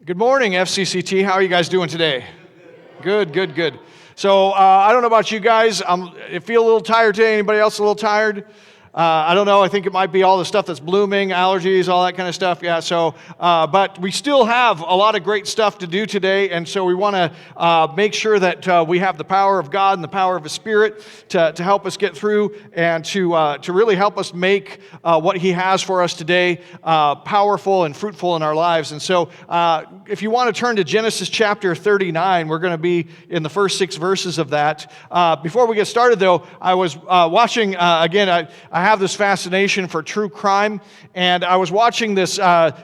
Good morning, FCCT. How are you guys doing today? Good, good, good. So I don't know about you guys. I feel a little tired today. Anybody else a little tired? I don't know. I think it might be all the stuff that's blooming, allergies, all that kind of stuff. Yeah. So, but we still have a lot of great stuff to do today, and so we want to make sure that we have the power of God and the power of His Spirit to help us get through and to really help us make what He has for us today powerful and fruitful in our lives. And so, if you want to turn to Genesis chapter 39, we're going to be in the first 6 verses of that. Before we get started, though, I was watching again. I have this fascination for true crime, and I was watching this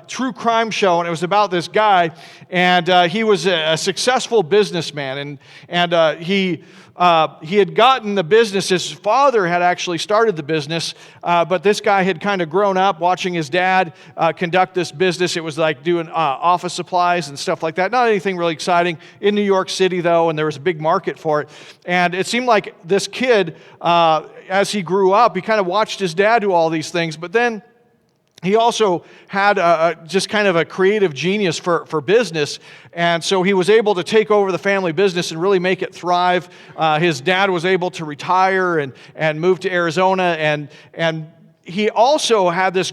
true crime show, and it was about this guy, and he was a successful businessman, and he had gotten the business. His father had actually started the business, but this guy had kind of grown up watching his dad conduct this business. It was like doing office supplies and stuff like that. Not anything really exciting. In New York City, though, and there was a big market for it. And it seemed like this kid, as he grew up, he kind of watched his dad do all these things, but then he also had just kind of a creative genius for business, and so he was able to take over the family business and really make it thrive. His dad was able to retire and move to Arizona, and he also had this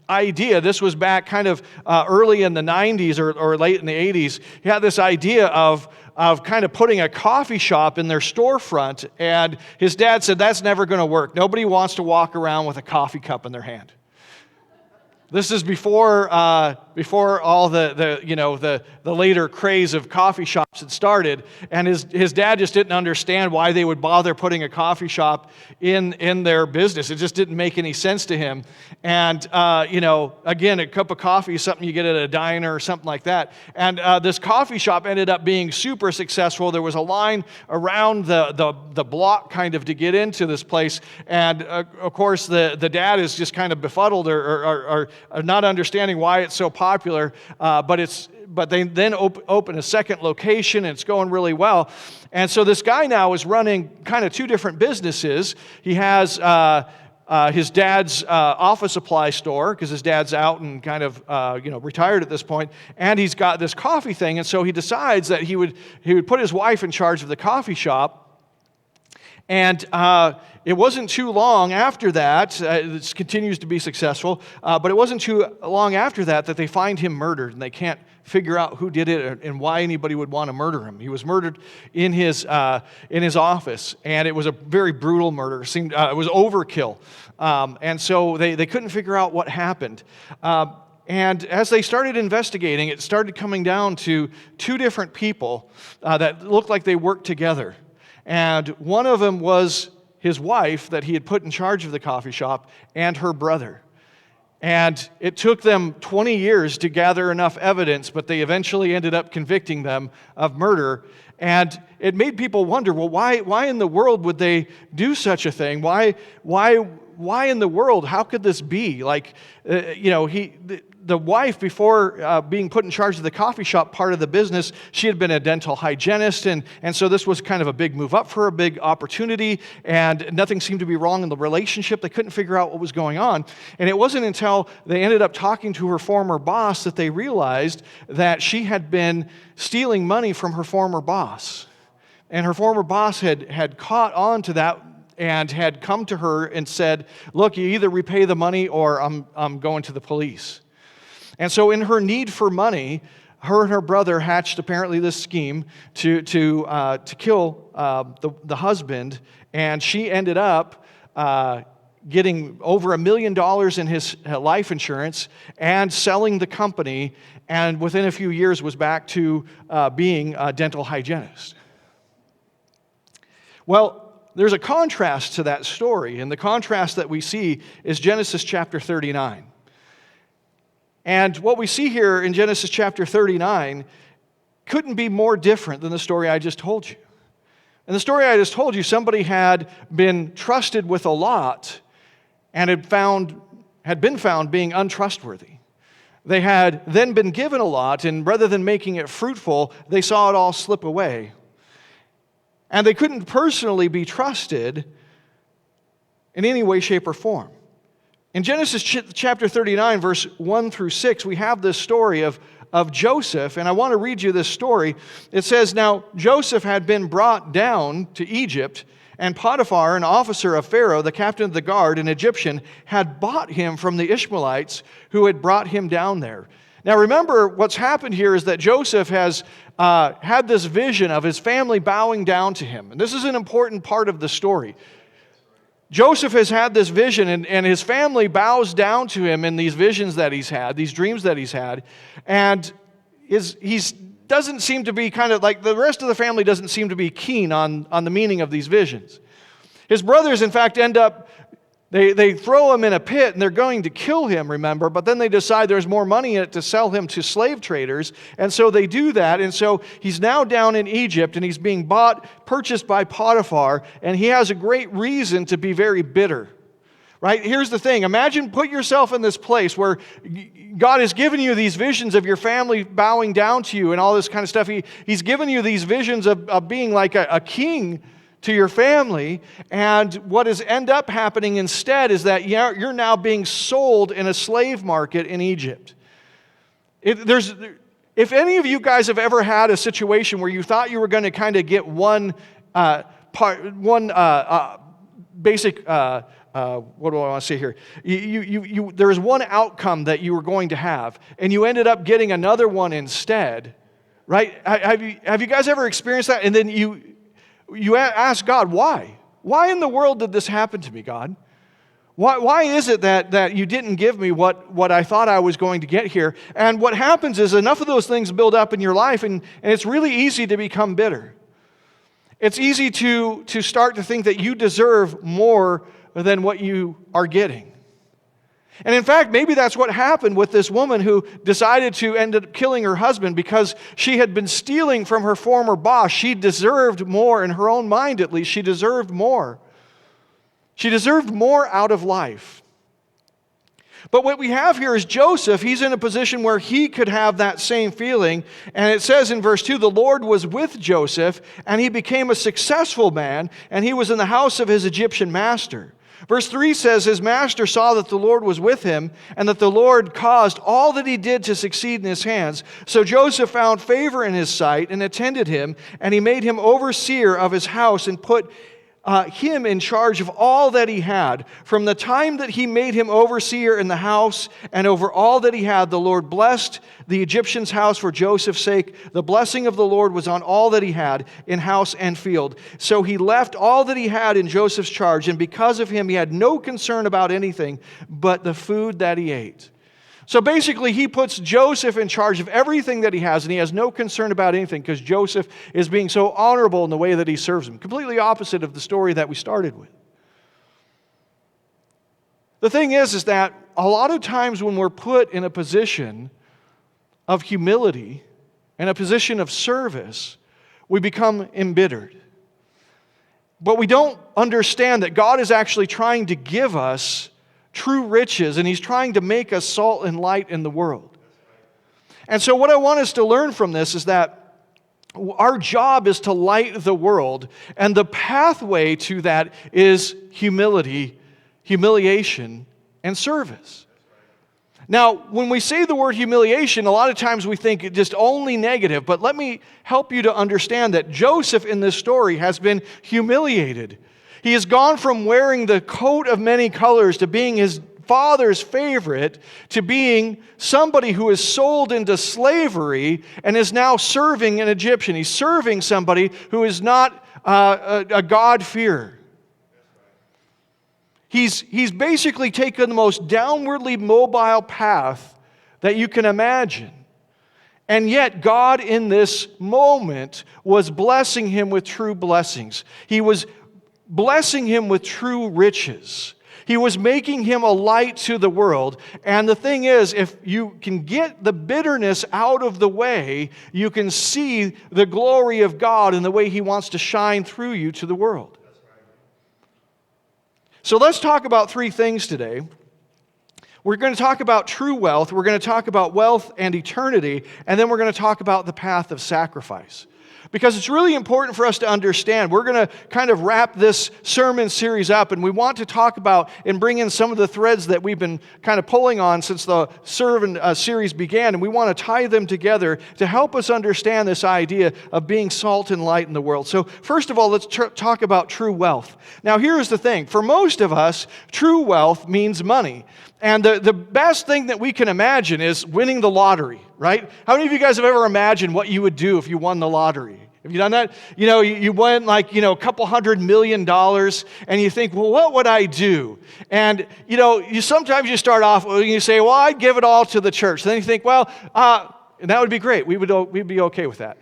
idea. This was back kind of early in the 90s or late in the 80s. He had this idea of kind of putting a coffee shop in their storefront, and his dad said, that's never going to work. Nobody wants to walk around with a coffee cup in their hand. This is before all the later craze of coffee shops had started, and his dad just didn't understand why they would bother putting a coffee shop in their business. It just didn't make any sense to him. And again, a cup of coffee is something you get at a diner or something like that. And this coffee shop ended up being super successful. There was a line around the block kind of to get into this place, and of course the dad is just kind of befuddled or not understanding why it's so popular, but they then open a second location, and it's going really well. And so this guy now is running kind of 2 different businesses. He has his dad's office supply store, because his dad's out and kind of retired at this point, and he's got this coffee thing. And so he decides that he would put his wife in charge of the coffee shop. And it wasn't too long after that, this continues to be successful, but it wasn't too long after that they find him murdered, and they can't figure out who did it and why anybody would want to murder him. He was murdered in his office, and it was a very brutal murder. It was overkill. And so they couldn't figure out what happened. And as they started investigating, it started coming down to 2 different people that looked like they worked together. And one of them was his wife that he had put in charge of the coffee shop, and her brother. And it took them 20 years to gather enough evidence, but they eventually ended up convicting them of murder. And it made people wonder, well, why in the world would they do such a thing? Why in the world? How could this be? Like, the wife, before being put in charge of the coffee shop part of the business, she had been a dental hygienist, and so this was kind of a big move up for her, a big opportunity, and nothing seemed to be wrong in the relationship. They couldn't figure out what was going on, and it wasn't until they ended up talking to her former boss that they realized that she had been stealing money from her former boss, and her former boss had caught on to that and had come to her and said, look, you either repay the money or I'm going to the police. And so in her need for money, her and her brother hatched apparently this scheme to kill the husband, and she ended up getting over $1 million in his life insurance and selling the company, and within a few years was back to being a dental hygienist. Well, there's a contrast to that story, and the contrast that we see is Genesis chapter 39. And what we see here in Genesis chapter 39 couldn't be more different than the story I just told you. In the story I just told you, somebody had been trusted with a lot and had been found being untrustworthy. They had then been given a lot, and rather than making it fruitful, they saw it all slip away. And they couldn't personally be trusted in any way, shape, or form. In Genesis chapter 39, verse 1 through 6, we have this story of of Joseph, and I want to read you this story. It says, "Now Joseph had been brought down to Egypt, and Potiphar, an officer of Pharaoh, the captain of the guard, an Egyptian, had bought him from the Ishmaelites who had brought him down there." Now remember, what's happened here is that Joseph has had this vision of his family bowing down to him. And this is an important part of the story. Joseph has had this vision, and his family bows down to him in these visions that he's had, these dreams that he's had, and he doesn't seem to be kind of like the rest of the family doesn't seem to be keen on the meaning of these visions. His brothers, in fact, end up, they throw him in a pit, and they're going to kill him, remember, but then they decide there's more money in it to sell him to slave traders, and so they do that, and so he's now down in Egypt, and he's being purchased by Potiphar, and he has a great reason to be very bitter. Right? Here's the thing. Put yourself in this place where God has given you these visions of your family bowing down to you and all this kind of stuff. He's given you these visions of being like a king to your family, and what has end up happening instead is that you're now being sold in a slave market in Egypt. If any of you guys have ever had a situation where you thought you were going to kind of get basic what do I want to say here? There was one outcome that you were going to have, and you ended up getting another one instead, right? Have you guys ever experienced that? And then you ask God, why? Why in the world did this happen to me, God? Why is it that you didn't give me what I thought I was going to get here? And what happens is enough of those things build up in your life, and it's really easy to become bitter. It's easy to start to think that you deserve more than what you are getting. And in fact, maybe that's what happened with this woman who decided to end up killing her husband because she had been stealing from her former boss. She deserved more, in her own mind at least. She deserved more. She deserved more out of life. But what we have here is Joseph. He's in a position where he could have that same feeling. And it says in verse 2, "The Lord was with Joseph, and he became a successful man, and he was in the house of his Egyptian master." Verse 3 says, "His master saw that the Lord was with him, and that the Lord caused all that he did to succeed in his hands. So Joseph found favor in his sight and attended him, and he made him overseer of his house and put him in charge of all that he had. From the time that he made him overseer in the house and over all that he had, the Lord blessed the Egyptian's house for Joseph's sake. The blessing of the Lord was on all that he had in house and field. So he left all that he had in Joseph's charge, and because of him he had no concern about anything but the food that he ate." So basically, he puts Joseph in charge of everything that he has, and he has no concern about anything because Joseph is being so honorable in the way that he serves him. Completely opposite of the story that we started with. The thing is that a lot of times when we're put in a position of humility and a position of service, we become embittered. But we don't understand that God is actually trying to give us true riches, and he's trying to make us salt and light in the world. And so what I want us to learn from this is that our job is to light the world, and the pathway to that is humility, humiliation, and service. Now, when we say the word humiliation, a lot of times we think just only negative, but let me help you to understand that Joseph in this story has been humiliated. He has gone from wearing the coat of many colors to being his father's favorite to being somebody who is sold into slavery and is now serving an Egyptian. He's serving somebody who is not a God-fearer. He's basically taken the most downwardly mobile path that you can imagine. And yet God in this moment was blessing him with true blessings. He was blessing him with true riches. He was making him a light to the world. And the thing is, if you can get the bitterness out of the way, you can see the glory of God and the way he wants to shine through you to the world. So let's talk about three things today. We're going to talk about true wealth, we're going to talk about wealth and eternity, and then we're going to talk about the path of sacrifice. because it's really important for us to understand. We're going to kind of wrap this sermon series up, and we want to talk about and bring in some of the threads that we've been kind of pulling on since the sermon series began, and we want to tie them together to help us understand this idea of being salt and light in the world. So first of all, let's talk about true wealth. Now here's the thing. For most of us, true wealth means money. And the best thing that we can imagine is winning the lottery, right? How many of you guys have ever imagined what you would do if you won the lottery? Have you done that? You win a couple $100 million, and you think, well, what would I do? And, you sometimes you start off and you say, well, I'd give it all to the church. Then you think, well, that would be great. We'd be okay with that.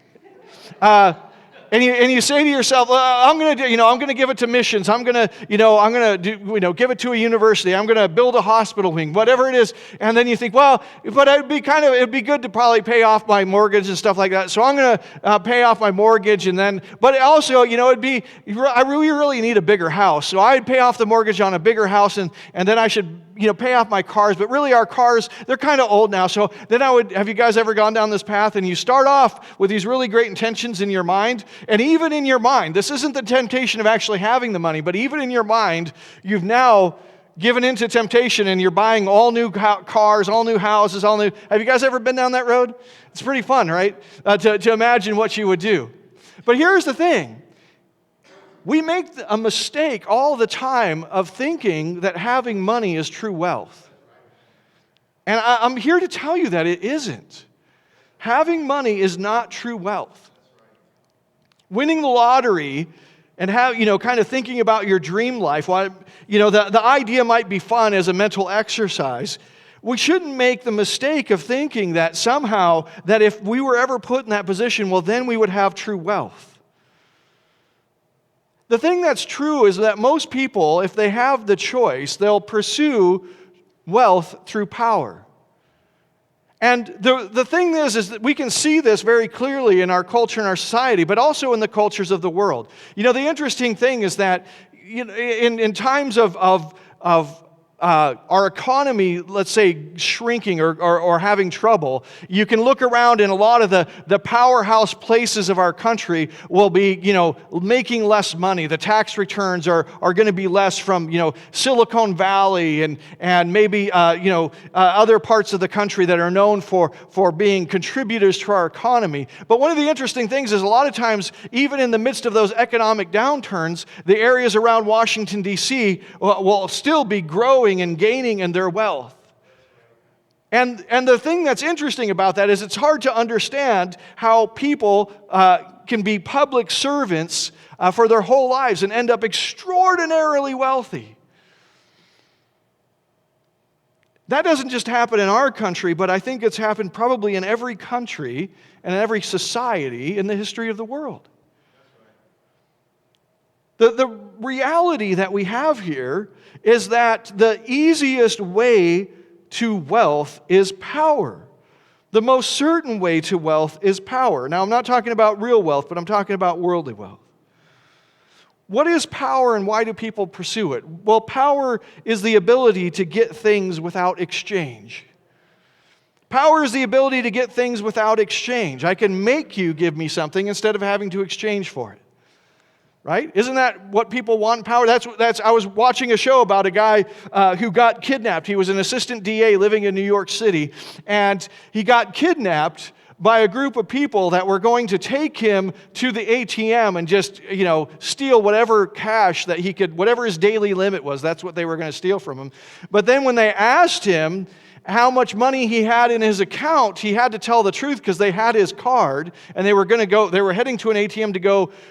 And you say to yourself, I'm going to give it to missions. I'm going to give it to a university. I'm going to build a hospital wing, whatever it is. And then you think, well, but it'd be good to probably pay off my mortgage and stuff like that. So I'm going to pay off my mortgage, but also, I really need a bigger house. So I'd pay off the mortgage on a bigger house, and then I should pay off my cars, but really our cars, they're kind of old now. So then have you guys ever gone down this path and you start off with these really great intentions in your mind, and even in your mind, this isn't the temptation of actually having the money, but even in your mind, you've now given into temptation and you're buying all new cars, all new houses, have you guys ever been down that road? It's pretty fun, right? To imagine what you would do. But here's the thing. We make a mistake all the time of thinking that having money is true wealth. And I'm here to tell you that it isn't. Having money is not true wealth. Winning the lottery and kind of thinking about your dream life, the idea might be fun as a mental exercise. We shouldn't make the mistake of thinking that somehow that if we were ever put in that position, well, then we would have true wealth. The thing that's true is that most people, if they have the choice, they'll pursue wealth through power. And the thing is that we can see this very clearly in our culture and our society, but also in the cultures of the world. The interesting thing is that in times of our economy, let's say, shrinking or having trouble, you can look around and a lot of the powerhouse places of our country will be, making less money. The tax returns are going to be less from, Silicon Valley and maybe, other parts of the country that are known for being contributors to our economy. But one of the interesting things is a lot of times, even in the midst of those economic downturns, the areas around Washington, D.C. will still be growing and gaining in their wealth. And the thing that's interesting about that is it's hard to understand how people can be public servants for their whole lives and end up extraordinarily wealthy. That doesn't just happen in our country, but I think it's happened probably in every country and in every society in the history of the world. The reality that we have here is that the easiest way to wealth is power. The most certain way to wealth is power. Now, I'm not talking about real wealth, but I'm talking about worldly wealth. What is power and why do people pursue it? Well, power is the ability to get things without exchange. Power is the ability to get things without exchange. I can make you give me something instead of having to exchange for it. Right? Isn't that what people want? Power. I was watching a show about a guy who got kidnapped. He was an assistant DA living in New York City, and he got kidnapped by a group of people that were going to take him to the ATM and just, steal whatever cash that he could, whatever his daily limit was. That's what they were going to steal from him. But then when they asked him how much money he had in his account, he had to tell the truth because they had his card and they were heading to an ATM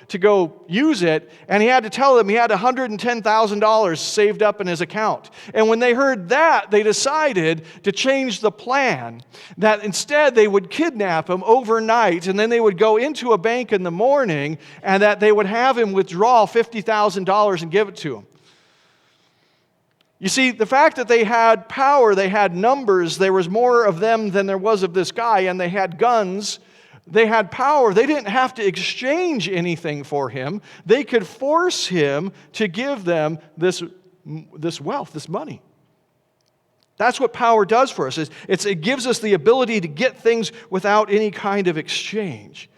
to go use it, and he had to tell them he had $110,000 saved up in his account. And when they heard that, they decided to change the plan, that instead they would kidnap him overnight and then they would go into a bank in the morning and that they would have him withdraw $50,000 and give it to him. You see, the fact that they had power, they had numbers, there was more of them than there was of this guy, and they had guns, they had power. They didn't have to exchange anything for him. They could force him to give them this wealth, this money. That's what power does for us. It gives us the ability to get things without any kind of exchange.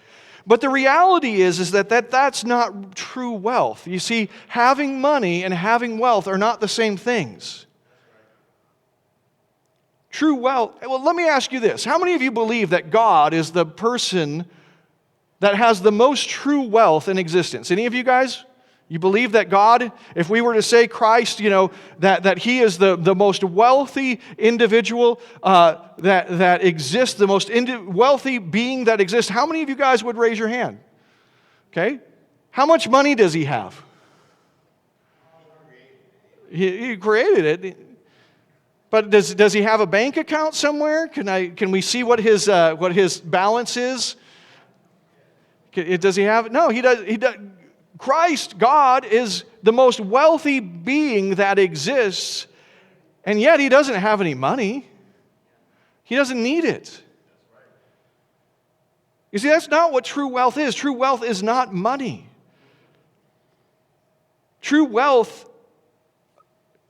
But the reality is that's not true wealth. You see, having money and having wealth are not the same things. True wealth, well, let me ask you this. How many of you believe that God is the person that has the most true wealth in existence? Any of you guys? You believe that God, if we were to say Christ, that He is the most wealthy individual that exists, the most wealthy being that exists, how many of you guys would raise your hand? Okay? How much money does He have? He created it. But does He have a bank account somewhere? Can we see what his balance is? Does He have? No, He does. Christ, God, is the most wealthy being that exists, and yet He doesn't have any money. He doesn't need it. You see, that's not what true wealth is. True wealth is not money. True wealth,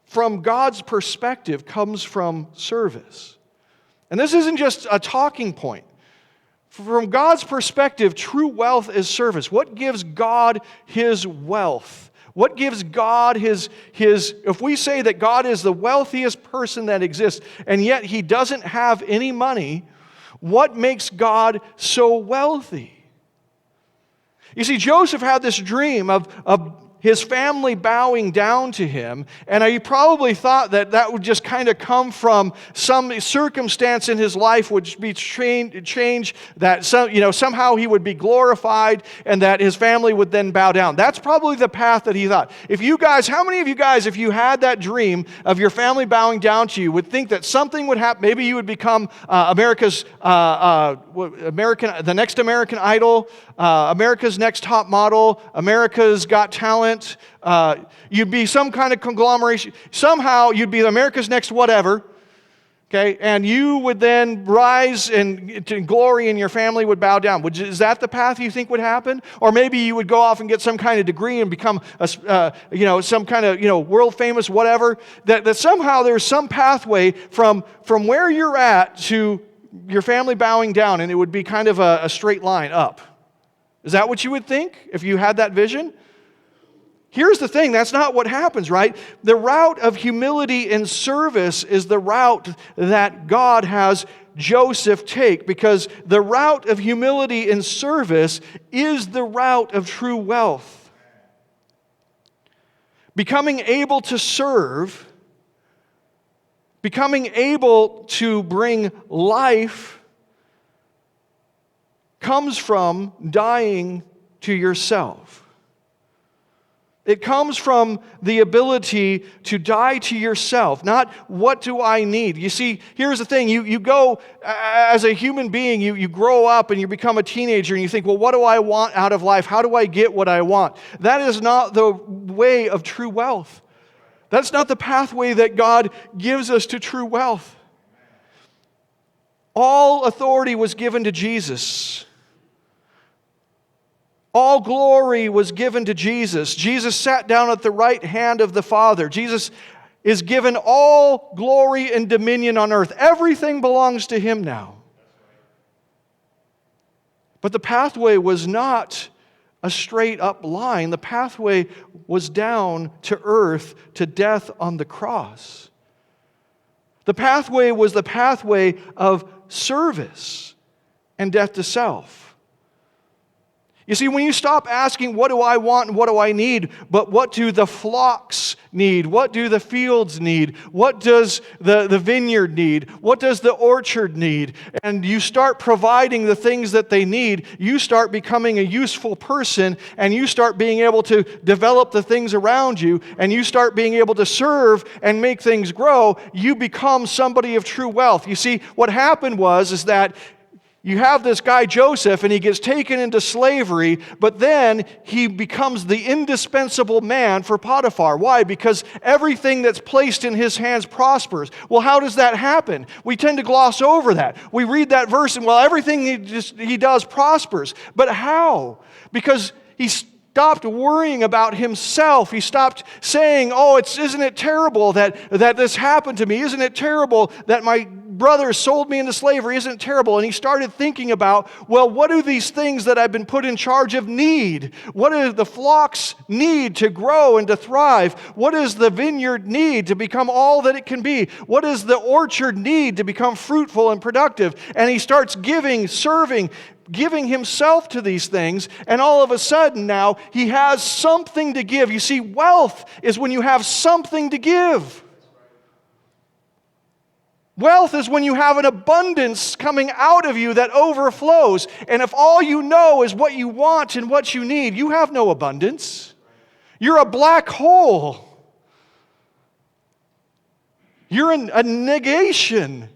from God's perspective, comes from service. And this isn't just a talking point. From God's perspective, true wealth is service. What gives God His wealth? What gives God his? If we say that God is the wealthiest person that exists, and yet He doesn't have any money, what makes God so wealthy? You see, Joseph had this dream of his family bowing down to him, and he probably thought that would just kind of come from some circumstance in his life would be change, that somehow he would be glorified, and that his family would then bow down. That's probably the path that he thought. How many of you guys, if you had that dream of your family bowing down to you, would think that something would happen? Maybe you would become the next American Idol, America's Next Top Model, America's Got Talent. You'd be some kind of conglomeration. Somehow you'd be America's Next whatever. Okay, and you would then rise to glory, and your family would bow down. Is that the path you think would happen? Or maybe you would go off and get some kind of degree and become some kind of world famous whatever. That somehow there's some pathway from where you're at to your family bowing down, and it would be kind of a straight line up. Is that what you would think if you had that vision? Here's the thing, that's not what happens, right? The route of humility and service is the route that God has Joseph take, because the route of humility and service is the route of true wealth. Becoming able to serve, becoming able to bring life, comes from dying to yourself. It comes from the ability to die to yourself, not what do I need. You see, here's the thing. You go, as a human being, you grow up and you become a teenager and you think, well, what do I want out of life? How do I get what I want? That is not the way of true wealth. That's not the pathway that God gives us to true wealth. All authority was given to Jesus. All glory was given to Jesus. Jesus sat down at the right hand of the Father. Jesus is given all glory and dominion on earth. Everything belongs to Him now. But the pathway was not a straight up line. The pathway was down to earth, to death on the cross. The pathway was the pathway of service and death to self. You see, when you stop asking, what do I want and what do I need, but what do the flocks need? What do the fields need? What does the vineyard need? What does the orchard need? And you start providing the things that they need, you start becoming a useful person, and you start being able to develop the things around you, and you start being able to serve and make things grow, you become somebody of true wealth. You see, what happened is that you have this guy Joseph, and he gets taken into slavery, but then he becomes the indispensable man for Potiphar. Why? Because everything that's placed in his hands prospers. Well, how does that happen? We tend to gloss over that. We read that verse and, well, everything he does prospers. But how? Because he stopped worrying about himself. He stopped saying, isn't it terrible that this happened to me? Isn't it terrible that my brothers sold me into slavery. Isn't it terrible? And he started thinking about, well, what do these things that I've been put in charge of need? What do the flocks need to grow and to thrive? What does the vineyard need to become all that it can be? What does the orchard need to become fruitful and productive? And he starts giving, serving, giving himself to these things, and all of a sudden now he has something to give. You see, wealth is when you have something to give. Wealth is when you have an abundance coming out of you that overflows. And if all you know is what you want and what you need, you have no abundance. You're a black hole. You're a negation.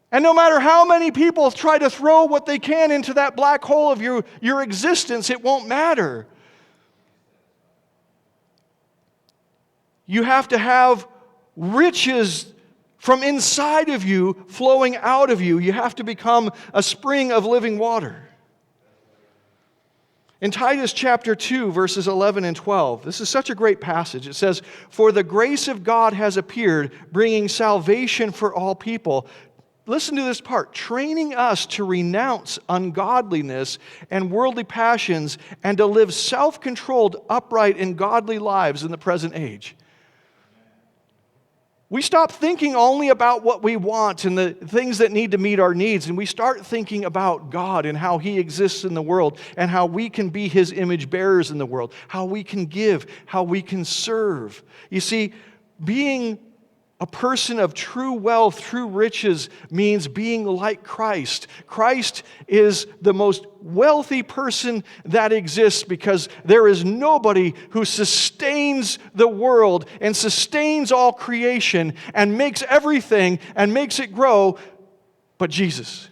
And no matter how many people try to throw what they can into that black hole of your existence, it won't matter. You have to have riches from inside of you, flowing out of you. You have to become a spring of living water. In Titus chapter 2, verses 11 and 12, this is such a great passage. It says, "For the grace of God has appeared, bringing salvation for all people." Listen to this part. "Training us to renounce ungodliness and worldly passions and to live self-controlled, upright, and godly lives in the present age." We stop thinking only about what we want and the things that need to meet our needs, and we start thinking about God and how He exists in the world and how we can be His image bearers in the world, how we can give, how we can serve. You see, being a person of true wealth, true riches, means being like Christ. Christ is the most wealthy person that exists because there is nobody who sustains the world and sustains all creation and makes everything and makes it grow but Jesus.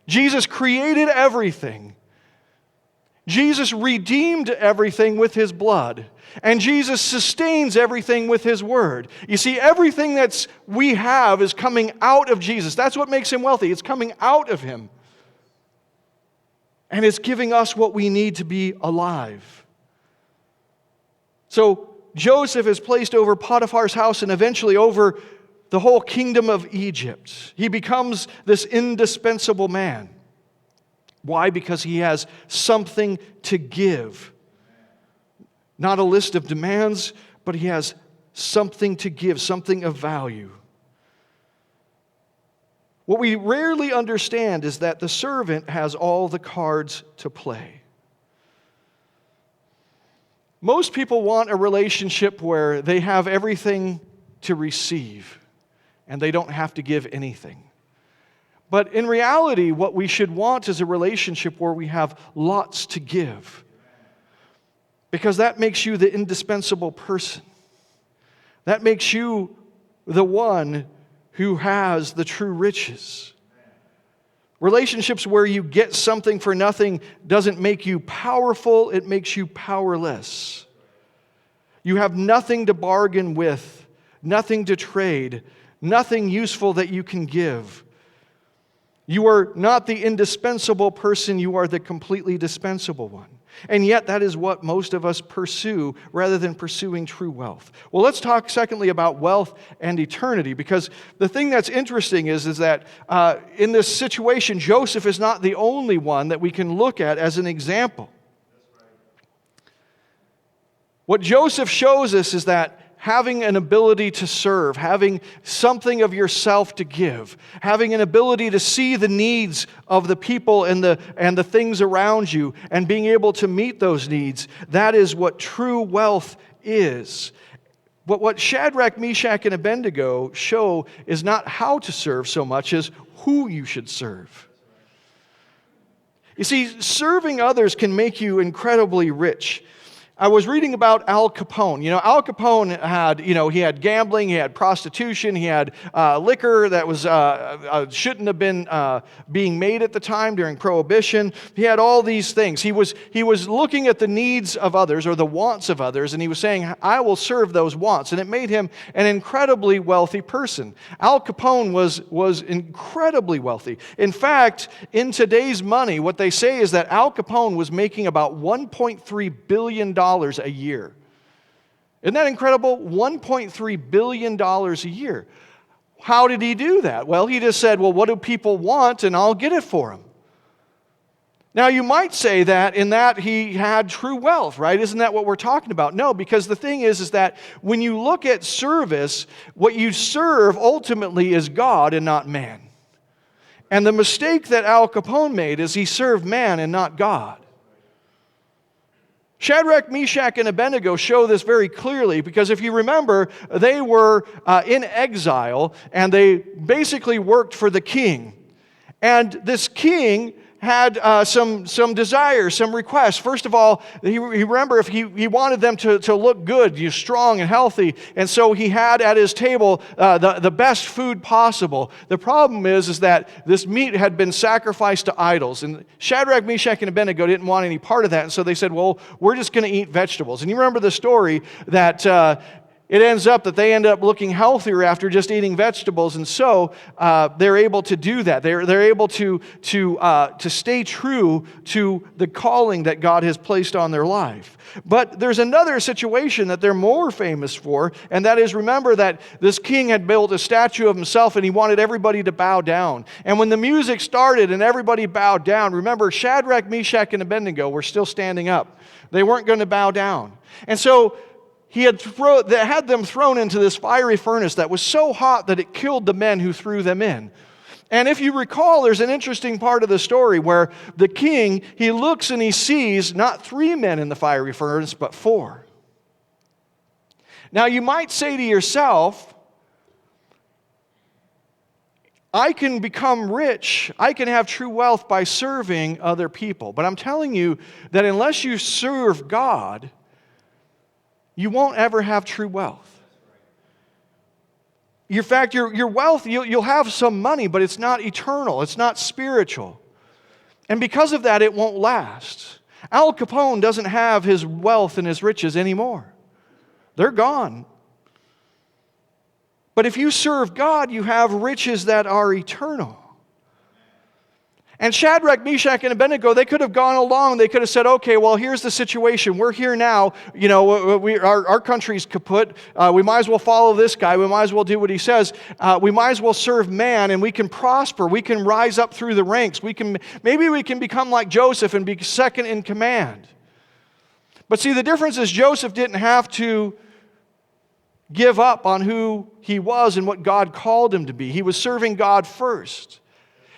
Jesus created everything. Jesus redeemed everything with His blood. And Jesus sustains everything with His word. You see, everything that we have is coming out of Jesus. That's what makes Him wealthy. It's coming out of Him. And it's giving us what we need to be alive. So Joseph is placed over Potiphar's house and eventually over the whole kingdom of Egypt. He becomes this indispensable man. Why? Because he has something to give. Not a list of demands, but he has something to give, something of value. What we rarely understand is that the servant has all the cards to play. Most people want a relationship where they have everything to receive and they don't have to give anything. But in reality, what we should want is a relationship where we have lots to give. Because that makes you the indispensable person. That makes you the one who has the true riches. Relationships where you get something for nothing doesn't make you powerful, it makes you powerless. You have nothing to bargain with, nothing to trade, nothing useful that you can give. You are not the indispensable person, you are the completely dispensable one. And yet that is what most of us pursue rather than pursuing true wealth. Well, let's talk secondly about wealth and eternity, because the thing that's interesting is that in this situation, Joseph is not the only one that we can look at as an example. What Joseph shows us is that having an ability to serve, having something of yourself to give, having an ability to see the needs of the people and the things around you, and being able to meet those needs, that is what true wealth is. But what Shadrach, Meshach, and Abednego show is not how to serve so much as who you should serve. You see, serving others can make you incredibly rich. I was reading about Al Capone. Al Capone had, he had gambling, he had prostitution, he had liquor that was shouldn't have been being made at the time during Prohibition. He had all these things. He was looking at the needs of others or the wants of others, and he was saying, I will serve those wants. And it made him an incredibly wealthy person. Al Capone was incredibly wealthy. In fact, in today's money, what they say is that Al Capone was making about $1.3 billion a year. Isn't that incredible? $1.3 billion a year. How did he do that? Well, he just said, well, what do people want, and I'll get it for them. Now, you might say that in that he had true wealth, right? Isn't that what we're talking about? No, because the thing is that when you look at service, what you serve ultimately is God and not man. And the mistake that Al Capone made is he served man and not God. Shadrach, Meshach, and Abednego show this very clearly because if you remember, they were in exile and they basically worked for the king. And this king had some desires, some requests. First of all, he remember if he wanted them to look good, strong and healthy, and so he had at his table the best food possible. The problem is that this meat had been sacrificed to idols, and Shadrach, Meshach, and Abednego didn't want any part of that, and so they said, well, we're just going to eat vegetables. And you remember the story that it ends up that they end up looking healthier after just eating vegetables, and so they're able to do that. They're able to stay true to the calling that God has placed on their life. But there's another situation that they're more famous for, and that is, remember that this king had built a statue of himself, and he wanted everybody to bow down. And when the music started and everybody bowed down, remember Shadrach, Meshach, and Abednego were still standing up. They weren't going to bow down. And so he had them thrown into this fiery furnace that was so hot that it killed the men who threw them in. And if you recall, there's an interesting part of the story where the king, he looks and he sees not 3 men in the fiery furnace, but 4. Now you might say to yourself, I can become rich, I can have true wealth by serving other people. But I'm telling you that unless you serve God, you won't ever have true wealth. In fact, your wealth, you'll have some money, but it's not eternal. It's not spiritual. And because of that, it won't last. Al Capone doesn't have his wealth and his riches anymore. They're gone. But if you serve God, you have riches that are eternal. And Shadrach, Meshach, and Abednego, they could have gone along. They could have said, okay, well, here's the situation. We're here now. You know, our country's kaput. We might as well follow this guy. We might as well do what he says. We might as well serve man, and we can prosper. We can rise up through the ranks. Maybe we can become like Joseph and be second in command. But see, the difference is Joseph didn't have to give up on who he was and what God called him to be. He was serving God first.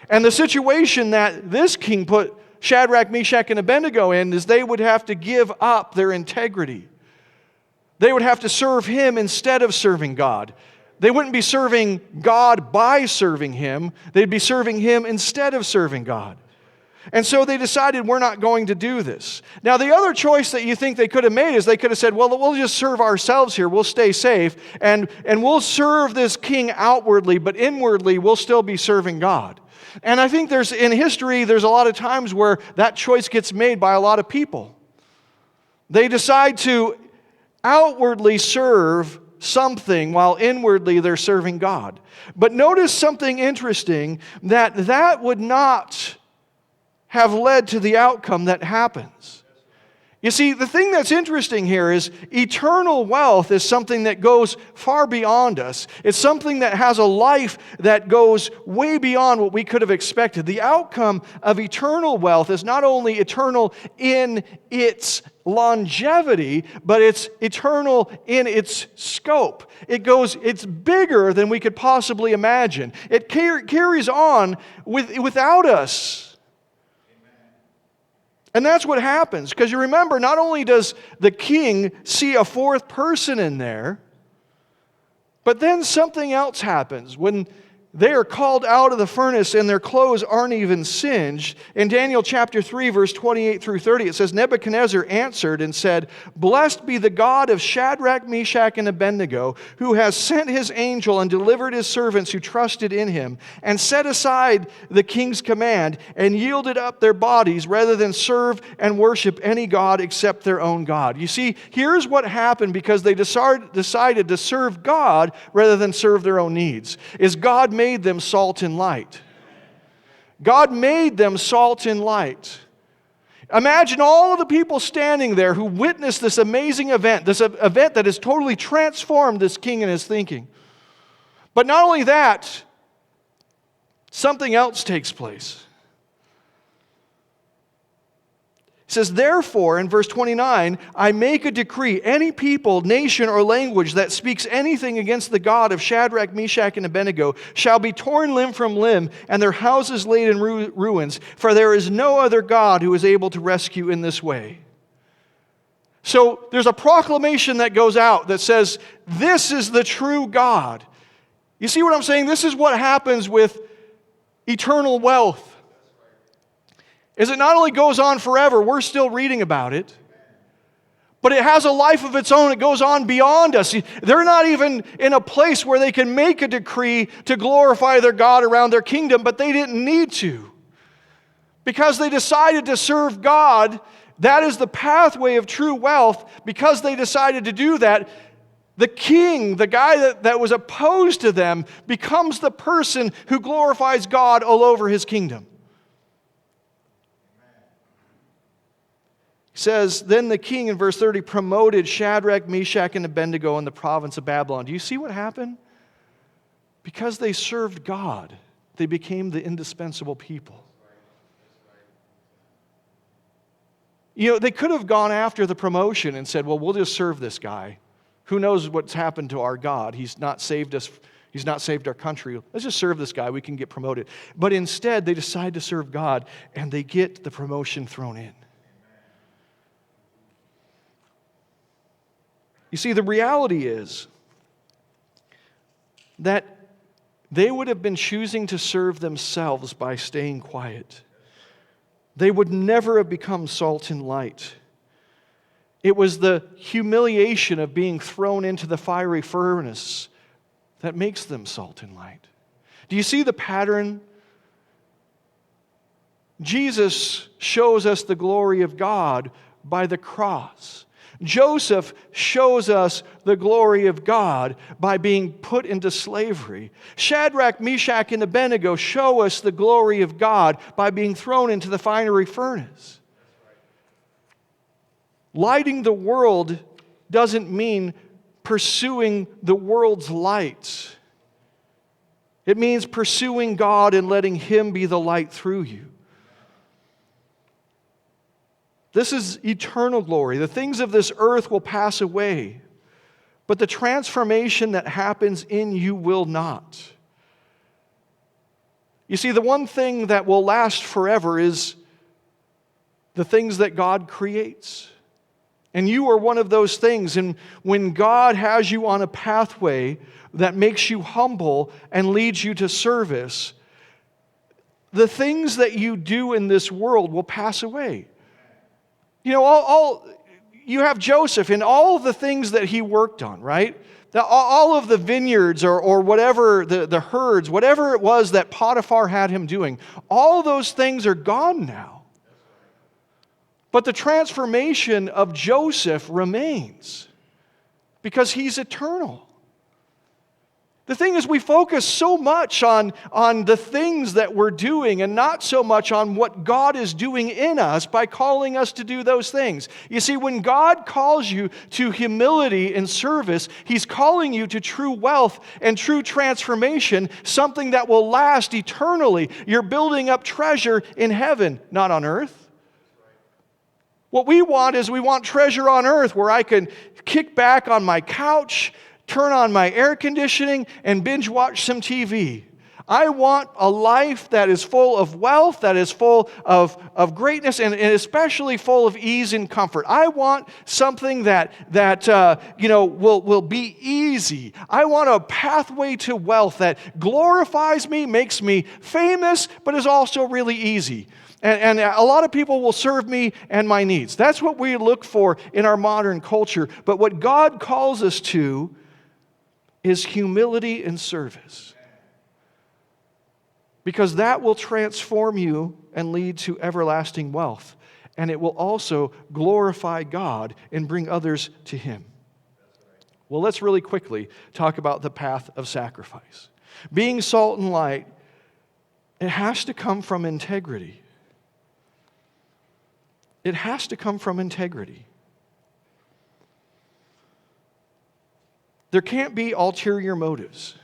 And the situation that this king put Shadrach, Meshach, and Abednego in is they would have to give up their integrity. They would have to serve him instead of serving God. They wouldn't be serving God by serving him. They'd be serving him instead of serving God. And so they decided, we're not going to do this. Now, the other choice that you think they could have made is they could have said, well, we'll just serve ourselves here. We'll stay safe. And we'll serve this king outwardly, but inwardly we'll still be serving God. And I think in history, there's a lot of times where that choice gets made by a lot of people. They decide to outwardly serve something while inwardly they're serving God. But notice something interesting, that would not have led to the outcome that happens. You see, the thing that's interesting here is eternal wealth is something that goes far beyond us. It's something that has a life that goes way beyond what we could have expected. The outcome of eternal wealth is not only eternal in its longevity, but it's eternal in its scope. It's bigger than we could possibly imagine. It carries on without us. And that's what happens, because you remember, not only does the king see a 4th person in there, but then something else happens. When they are called out of the furnace and their clothes aren't even singed, in Daniel chapter 3, verse 28 through 30, it says, Nebuchadnezzar answered and said, Blessed be the God of Shadrach, Meshach, and Abednego, who has sent his angel and delivered his servants who trusted in him, and set aside the king's command, and yielded up their bodies rather than serve and worship any god except their own God. You see, here's what happened because they decided to serve God rather than serve their own needs. Is God made them salt and light. God made them salt and light. Imagine all of the people standing there who witnessed this amazing event, this event that has totally transformed this king and his thinking. But not only that, something else takes place. It says, therefore, in verse 29, I make a decree, any people, nation, or language that speaks anything against the God of Shadrach, Meshach, and Abednego shall be torn limb from limb, and their houses laid in ruins, for there is no other God who is able to rescue in this way. So there's a proclamation that goes out that says, this is the true God. You see what I'm saying? This is what happens with eternal wealth. Is it not only goes on forever, we're still reading about it, but it has a life of its own. It goes on beyond us. They're not even in a place where they can make a decree to glorify their God around their kingdom, but they didn't need to. Because they decided to serve God, that is the pathway of true wealth. Because they decided to do that, the king, the guy that was opposed to them, becomes the person who glorifies God all over his kingdom. He says, then the king in verse 30 promoted Shadrach, Meshach, and Abednego in the province of Babylon. Do you see what happened? Because they served God, they became the indispensable people. You know, they could have gone after the promotion and said, well, we'll just serve this guy. Who knows what's happened to our God? He's not saved us. He's not saved our country. Let's just serve this guy. We can get promoted. But instead, they decide to serve God, and they get the promotion thrown in. You see, the reality is that they would have been choosing to serve themselves by staying quiet. They would never have become salt and light. It was the humiliation of being thrown into the fiery furnace that makes them salt and light. Do you see the pattern? Jesus shows us the glory of God by the cross. Joseph shows us the glory of God by being put into slavery. Shadrach, Meshach, and Abednego show us the glory of God by being thrown into the fiery furnace. Lighting the world doesn't mean pursuing the world's light. It means pursuing God and letting Him be the light through you. This is eternal glory. The things of this earth will pass away, but the transformation that happens in you will not. You see, the one thing that will last forever is the things that God creates. And you are one of those things. And when God has you on a pathway that makes you humble and leads you to service, the things that you do in this world will pass away. You know, you have Joseph and all of the things that he worked on, right? All of the vineyards or whatever, the herds, whatever it was that Potiphar had him doing, all those things are gone now. But the transformation of Joseph remains because he's eternal. The thing is, we focus so much on the things that we're doing and not so much on what God is doing in us by calling us to do those things. You see, when God calls you to humility and service, He's calling you to true wealth and true transformation, something that will last eternally. You're building up treasure in heaven, not on earth. What we want is we want treasure on earth where I can kick back on my couch, turn on my air conditioning, and binge watch some TV. I want a life that is full of wealth, that is full of greatness, and especially full of ease and comfort. I want something that will be easy. I want a pathway to wealth that glorifies me, makes me famous, but is also really easy. And a lot of people will serve me and my needs. That's what we look for in our modern culture. But what God calls us to is humility and service. Because that will transform you and lead to everlasting wealth. And it will also glorify God and bring others to Him. Well, let's really quickly talk about the path of sacrifice. Being salt and light, it has to come from integrity. It has to come from integrity. There can't be ulterior motives.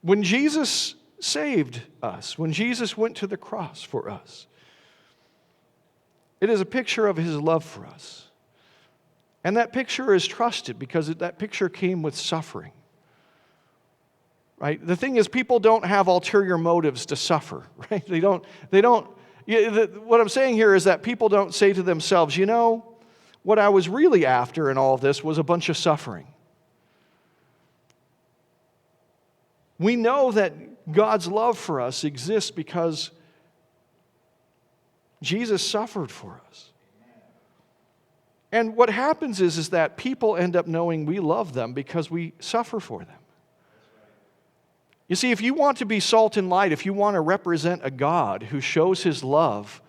When Jesus saved us, when Jesus went to the cross for us, it is a picture of his love for us. And that picture is trusted because that picture came with suffering. Right? The thing is, people don't have ulterior motives to suffer, right? They don't, what I'm saying here is that people don't say to themselves, you know, what I was really after in all of this was a bunch of suffering. We know that God's love for us exists because Jesus suffered for us. And what happens is that people end up knowing we love them because we suffer for them. You see, if you want to be salt and light, if you want to represent a God who shows his love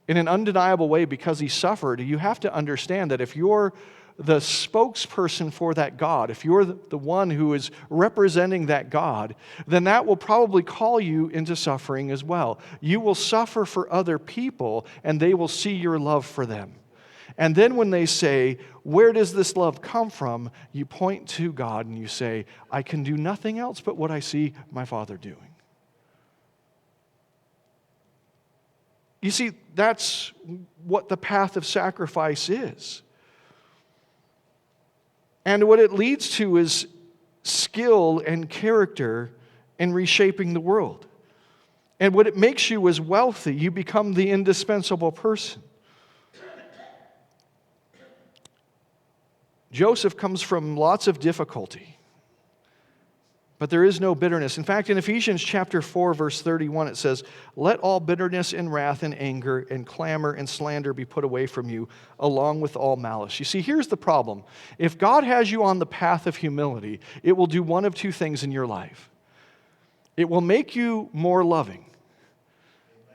in an undeniable way because he suffered, you have to understand that if you're the spokesperson for that God, if you're the one who is representing that God, then that will probably call you into suffering as well. You will suffer for other people, and they will see your love for them. And then when they say, where does this love come from? You point to God and you say, I can do nothing else but what I see my Father doing. You see, that's what the path of sacrifice is. And what it leads to is skill and character in reshaping the world. And what it makes you is wealthy. You become the indispensable person. Joseph comes from lots of difficulty, but there is no bitterness. In fact, in Ephesians chapter 4, verse 31, it says, let all bitterness and wrath and anger and clamor and slander be put away from you, along with all malice. You see, here's the problem. If God has you on the path of humility, it will do one of two things in your life. It will make you more loving.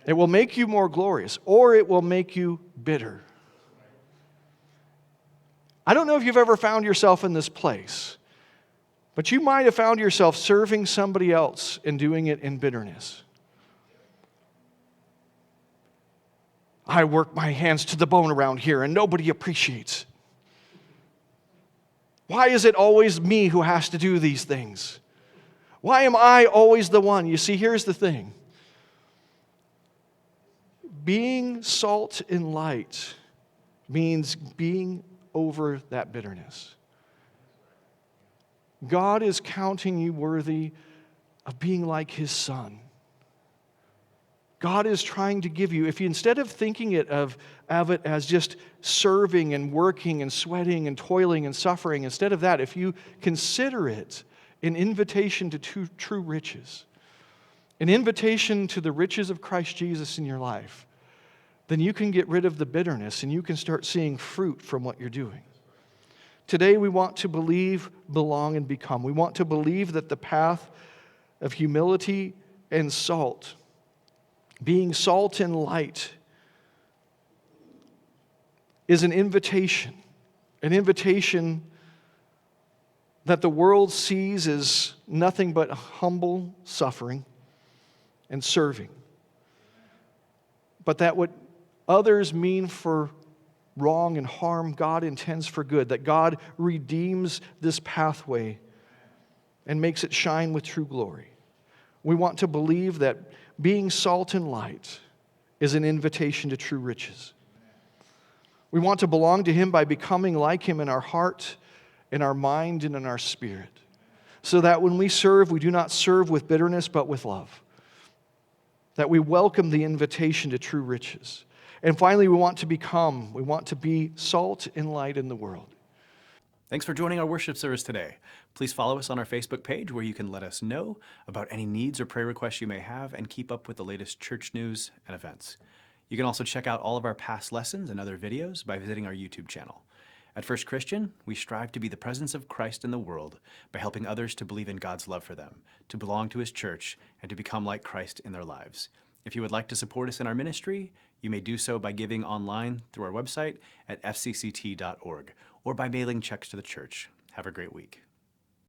It will make you more glorious, or it will make you bitter. I don't know if you've ever found yourself in this place, but you might have found yourself serving somebody else and doing it in bitterness. I work my hands to the bone around here and nobody appreciates it. Why is it always me who has to do these things? Why am I always the one? You see, here's the thing. Being salt and light means being over that bitterness. God is counting you worthy of being like his Son. God is trying to give you, if you instead of thinking of it as just serving and working and sweating and toiling and suffering, instead of that, if you consider it an invitation to true riches, an invitation to the riches of Christ Jesus in your life, then you can get rid of the bitterness and you can start seeing fruit from what you're doing. Today we want to believe, belong, and become. We want to believe that the path of humility and salt, being salt and light, is an invitation that the world sees as nothing but humble suffering and serving. But that what others mean for wrong and harm, God intends for good, that God redeems this pathway and makes it shine with true glory. We want to believe that being salt and light is an invitation to true riches. We want to belong to him by becoming like him in our heart, in our mind, and in our spirit, so that when we serve, we do not serve with bitterness, but with love. That we welcome the invitation to true riches. And finally, we want to be salt and light in the world. Thanks for joining our worship service today. Please follow us on our Facebook page where you can let us know about any needs or prayer requests you may have and keep up with the latest church news and events. You can also check out all of our past lessons and other videos by visiting our YouTube channel. At First Christian, we strive to be the presence of Christ in the world by helping others to believe in God's love for them, to belong to his church, and to become like Christ in their lives. If you would like to support us in our ministry, you may do so by giving online through our website at fcct.org or by mailing checks to the church. Have a great week.